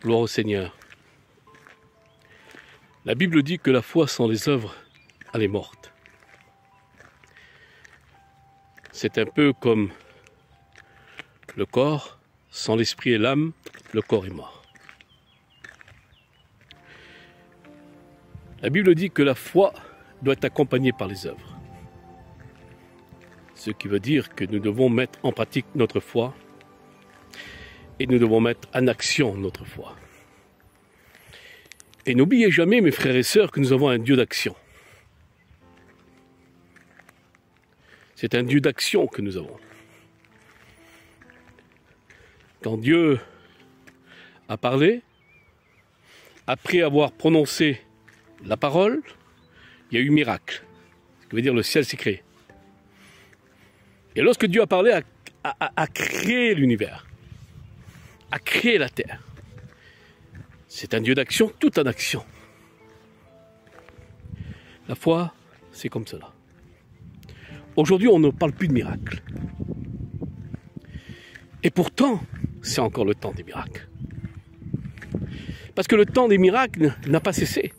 Gloire au Seigneur. La Bible dit que la foi sans les œuvres, elle est morte. C'est un peu comme le corps, sans l'esprit et l'âme, le corps est mort. La Bible dit que la foi doit être accompagnée par les œuvres. Ce qui veut dire que nous devons mettre en pratique notre foi et nous devons mettre en action notre foi. Et n'oubliez jamais, mes frères et sœurs, que nous avons un Dieu d'action. C'est un Dieu d'action que nous avons. Quand Dieu a parlé, après avoir prononcé la parole, il y a eu miracle. Ce qui veut dire le ciel s'est créé. Et lorsque Dieu a parlé, a créé l'univers, a créé la terre. C'est un Dieu d'action, tout en action. La foi, c'est comme cela. Aujourd'hui, on ne parle plus de miracles. Et pourtant, c'est encore le temps des miracles. Parce que le temps des miracles n'a pas cessé.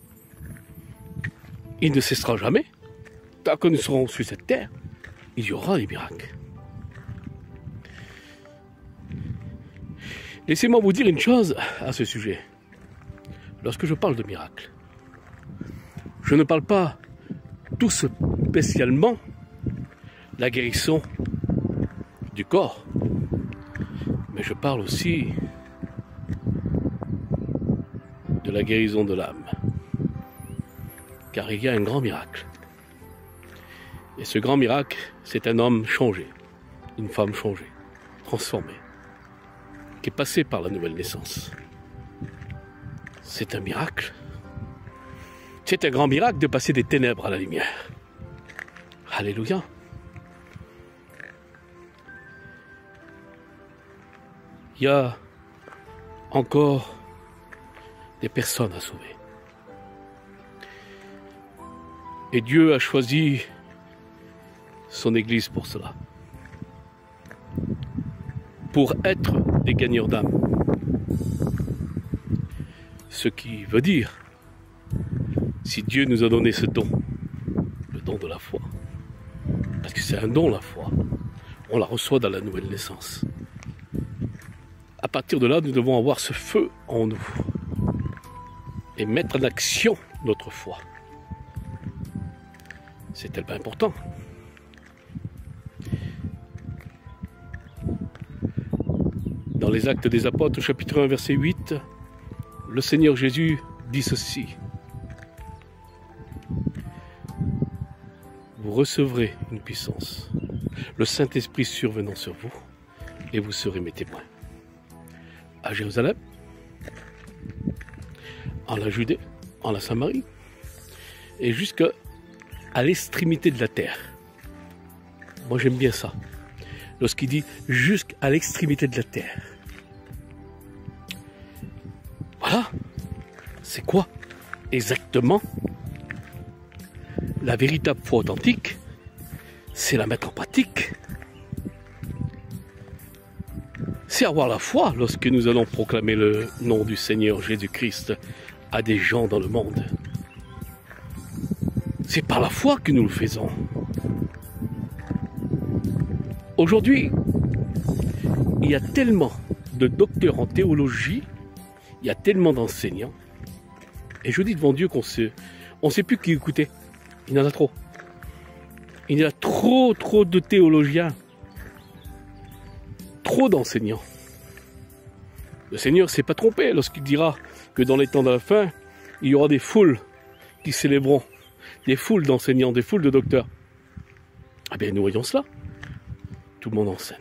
Il ne cessera jamais. Tant que nous serons sur cette terre, il y aura des miracles. Laissez-moi vous dire une chose à ce sujet. Lorsque je parle de miracles, je ne parle pas tout spécialement de la guérison du corps, mais je parle aussi de la guérison de l'âme. Car il y a un grand miracle. Et ce grand miracle, c'est un homme changé, une femme changée, transformée, qui est passée par la nouvelle naissance. C'est un miracle. C'est un grand miracle de passer des ténèbres à la lumière. Alléluia. Il y a encore des personnes à sauver. Et Dieu a choisi son Église pour cela. Pour être des gagneurs d'âme. Ce qui veut dire, si Dieu nous a donné ce don, le don de la foi, parce que c'est un don la foi, on la reçoit dans la nouvelle naissance. À partir de là, nous devons avoir ce feu en nous et mettre en action notre foi. C'est tellement important. Dans les Actes des Apôtres, chapitre 1, verset 8, le Seigneur Jésus dit ceci. Vous recevrez une puissance, le Saint-Esprit survenant sur vous, et vous serez mes témoins. À Jérusalem, en la Judée, en la Samarie, et jusqu'à l'extrémité de la terre. Moi j'aime bien ça. Lorsqu'il dit jusqu'à l'extrémité de la terre. Voilà. C'est quoi exactement la véritable foi authentique? C'est la mettre en pratique. C'est avoir la foi lorsque nous allons proclamer le nom du Seigneur Jésus-Christ à des gens dans le monde. C'est par la foi que nous le faisons. Aujourd'hui, il y a tellement de docteurs en théologie, il y a tellement d'enseignants, et je dis devant Dieu qu'on ne sait plus qui écouter. Il y en a trop. Il y a trop de théologiens, trop d'enseignants. Le Seigneur ne s'est pas trompé lorsqu'il dira que dans les temps de la fin, il y aura des foules qui s'élèveront, des foules d'enseignants, des foules de docteurs. Ah bien, nous voyons cela. Tout le monde enseigne.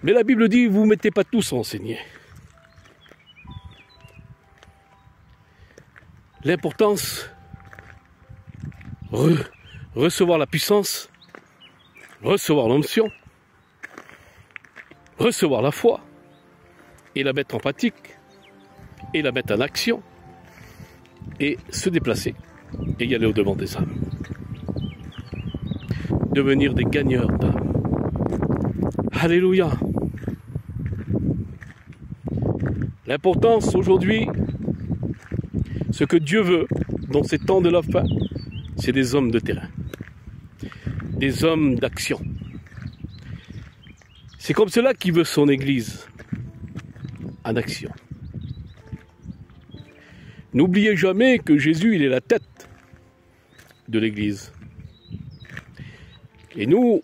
Mais la Bible dit, vous ne mettez pas tous à enseigner. L'importance, recevoir la puissance, recevoir l'onction, recevoir la foi, et la mettre en pratique, et la mettre en action, et se déplacer, et y aller au-devant des âmes. Devenir des gagneurs d'âmes. Alléluia. L'importance aujourd'hui, ce que Dieu veut dans ces temps de la fin, c'est des hommes de terrain, des hommes d'action. C'est comme cela qu'il veut son Église, en action. N'oubliez jamais que Jésus, il est la tête de l'Église. Et nous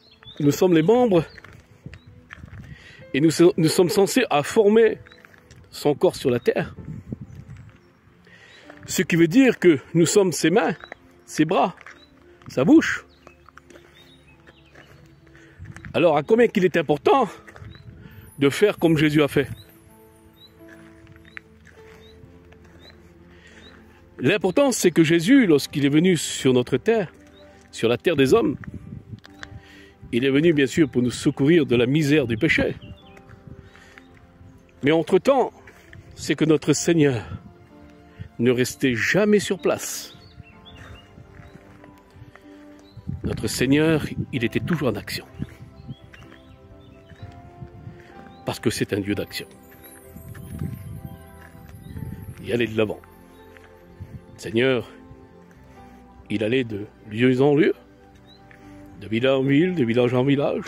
sommes les membres, et nous sommes censés à former son corps sur la terre. Ce qui veut dire que nous sommes ses mains, ses bras, sa bouche. Alors, à combien qu'il est important de faire comme Jésus a fait? L'important, c'est que Jésus, lorsqu'il est venu sur notre terre, sur la terre des hommes, il est venu bien sûr pour nous secourir de la misère du péché. Mais entre-temps, c'est que notre Seigneur ne restait jamais sur place. Notre Seigneur, il était toujours en action. Parce que c'est un Dieu d'action. Il allait de l'avant. Le Seigneur, il allait de lieu en lieu, de ville en ville, de village en village.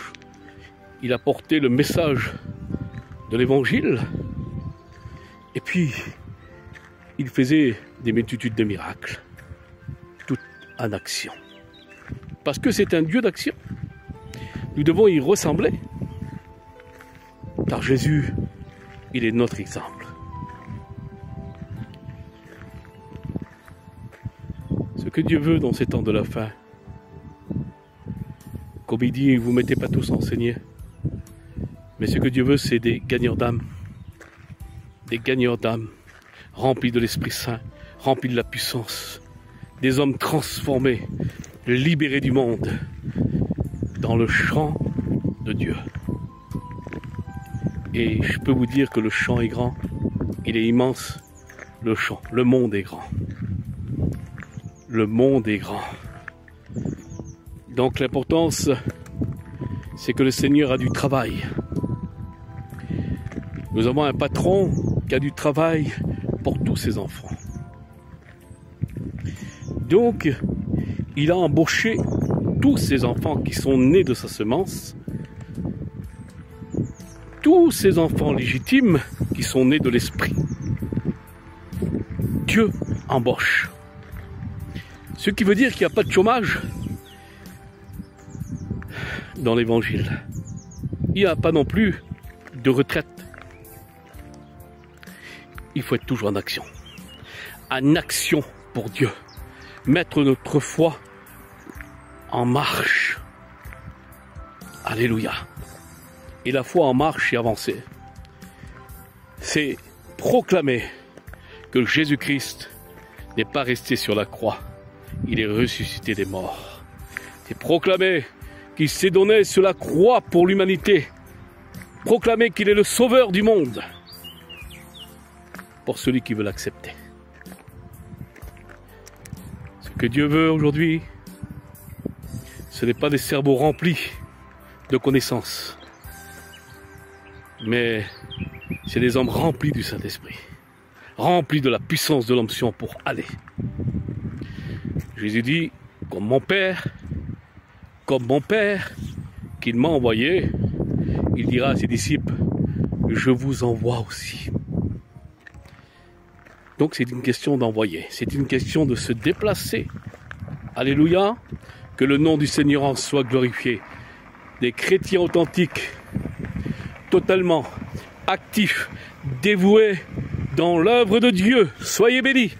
Il apportait le message de l'Évangile. Et puis, il faisait des multitudes de miracles, tout en action. Parce que c'est un Dieu d'action. Nous devons y ressembler. Car Jésus, il est notre exemple. Ce que Dieu veut dans ces temps de la fin, comme il dit, vous ne mettez pas tous enseignés. Mais ce que Dieu veut, c'est des gagneurs d'âme. Des gagneurs d'âme, remplis de l'Esprit Saint, remplis de la puissance. Des hommes transformés, libérés du monde, dans le champ de Dieu. Et je peux vous dire que le champ est grand, il est immense, le champ, le monde est grand. Le monde est grand. Donc l'importance, c'est que le Seigneur a du travail. Nous avons un patron qui a du travail pour tous ses enfants. Donc, il a embauché tous ses enfants qui sont nés de sa semence, tous ces enfants légitimes qui sont nés de l'Esprit. Dieu embauche. Ce qui veut dire qu'il n'y a pas de chômage dans l'Évangile. Il n'y a pas non plus de retraite. Il faut être toujours en action. En action pour Dieu. Mettre notre foi en marche. Alléluia. Et la foi en marche et avancer, c'est proclamer que Jésus-Christ n'est pas resté sur la croix. Il est ressuscité des morts. C'est proclamer qu'il s'est donné sur la croix pour l'humanité. Proclamer qu'il est le sauveur du monde. Pour celui qui veut l'accepter. Ce que Dieu veut aujourd'hui, ce n'est pas des cerveaux remplis de connaissances, mais c'est des hommes remplis du Saint-Esprit, remplis de la puissance de l'onction pour aller. Jésus dit, comme mon Père qu'il m'a envoyé, il dira à ses disciples, je vous envoie aussi. Donc c'est une question d'envoyer, c'est une question de se déplacer. Alléluia, que le nom du Seigneur en soit glorifié. Des chrétiens authentiques, totalement actifs, dévoués dans l'œuvre de Dieu. Soyez bénis.